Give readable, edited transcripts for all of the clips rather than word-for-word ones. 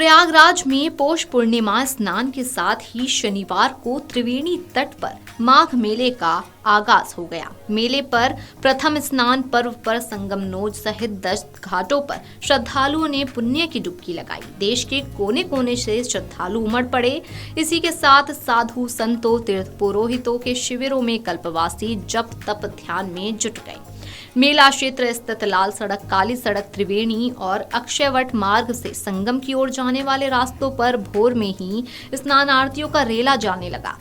प्रयागराज में पौष पूर्णिमा स्नान के साथ ही शनिवार को त्रिवेणी तट पर माघ मेले का आगाज हो गया। मेले पर प्रथम स्नान पर्व पर संगमनोज सहित 10 घाटों पर श्रद्धालुओं ने पुण्य की डुबकी लगाई। देश के कोने कोने से श्रद्धालु उमड़ पड़े। इसी के साथ साधु संतों, तीर्थ पुरोहितों के शिविरों में कल्पवासी जप तप ध्यान में जुट गए। मेला क्षेत्र स्थित लाल सड़क, काली सड़क, त्रिवेणी और अक्षयवट मार्ग से संगम की ओर जाने वाले रास्तों पर भोर में ही स्नान आरतियों का रेला जाने लगा।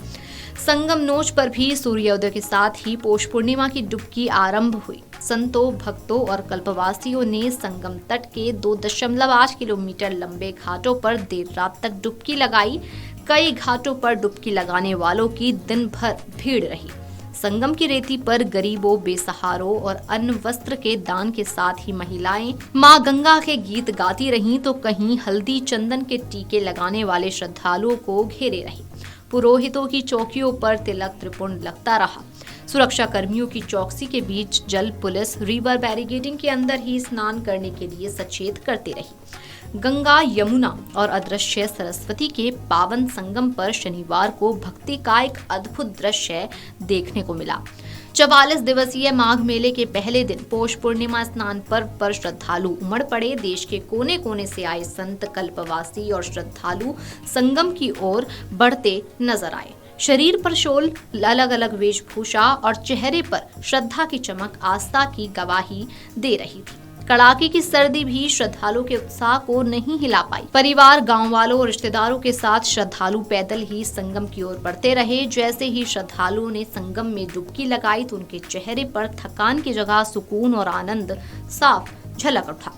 संगमनोज पर भी सूर्योदय के साथ ही पौष पूर्णिमा की डुबकी आरंभ हुई। संतों, भक्तों और कल्पवासियों ने संगम तट के 2.8 किलोमीटर लंबे घाटों पर देर रात तक डुबकी लगाई। कई घाटों पर डुबकी लगाने वालों की दिन भर भीड़ रही। संगम की रेती पर गरीबों, बेसहारों और अन्न वस्त्र के दान के साथ ही महिलाएं मां गंगा के गीत गाती रहीं, तो कहीं हल्दी चंदन के टीके लगाने वाले श्रद्धालुओं को घेरे रही। पुरोहितों की चौकियों पर तिलक त्रिपुंड लगता रहा। सुरक्षा कर्मियों की चौकसी के बीच जल पुलिस रिवर बैरिकेडिंग के अंदर ही स्नान करने के लिए सचेत करती रही। गंगा, यमुना और अदृश्य सरस्वती के पावन संगम पर शनिवार को भक्ति का एक अद्भुत दृश्य देखने को मिला। 44 दिवसीय माघ मेले के पहले दिन पौष पूर्णिमा स्नान पर्व पर श्रद्धालु उमड़ पड़े। देश के कोने कोने से आए संत, कल्पवासी और श्रद्धालु संगम की ओर बढ़ते नजर आए। शरीर पर शोल, अलग अलग वेशभूषा और चेहरे पर श्रद्धा की चमक आस्था की गवाही दे रही थी। कड़ाके की सर्दी भी श्रद्धालुओं के उत्साह को नहीं हिला पाई। परिवार, गांव वालों और रिश्तेदारों के साथ श्रद्धालु पैदल ही संगम की ओर बढ़ते रहे। जैसे ही श्रद्धालुओं ने संगम में डुबकी लगाई तो उनके चेहरे पर थकान की जगह सुकून और आनंद साफ झलक उठा।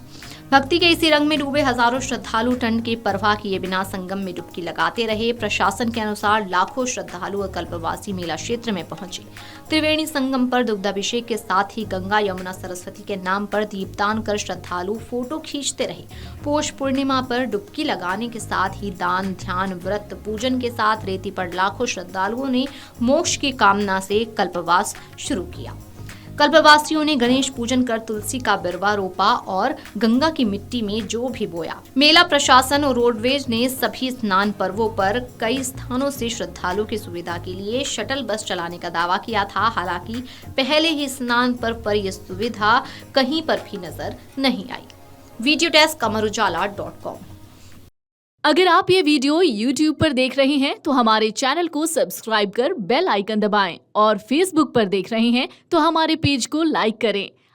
भक्ति के इसी रंग में डूबे हजारों श्रद्धालु ठंड की परवाह किए बिना संगम में डुबकी लगाते रहे। प्रशासन के अनुसार लाखों श्रद्धालु और कल्पवासी मेला क्षेत्र में पहुंचे। त्रिवेणी संगम पर दुग्धाभिषेक के साथ ही गंगा, यमुना, सरस्वती के नाम पर दीपदान कर श्रद्धालु फोटो खींचते रहे। पौष पूर्णिमा पर डुबकी लगाने के साथ ही दान, ध्यान, व्रत, पूजन के साथ रेती पर लाखों श्रद्धालुओं ने मोक्ष की कामना से कल्पवास शुरू किया। कल्पवासियों ने गणेश पूजन कर तुलसी का बिरवा रोपा और गंगा की मिट्टी में जो भी बोया। मेला प्रशासन और रोडवेज ने सभी स्नान पर्वों पर कई स्थानों से श्रद्धालुओं की सुविधा के लिए शटल बस चलाने का दावा किया था। हालांकि पहले ही स्नान पर्व पर यह सुविधा कहीं पर भी नजर नहीं आई। Video desk amarujala.com। अगर आप ये वीडियो YouTube पर देख रहे हैं तो हमारे चैनल को सब्सक्राइब कर बेल आइकन दबाएं और Facebook पर देख रहे हैं तो हमारे पेज को लाइक करें।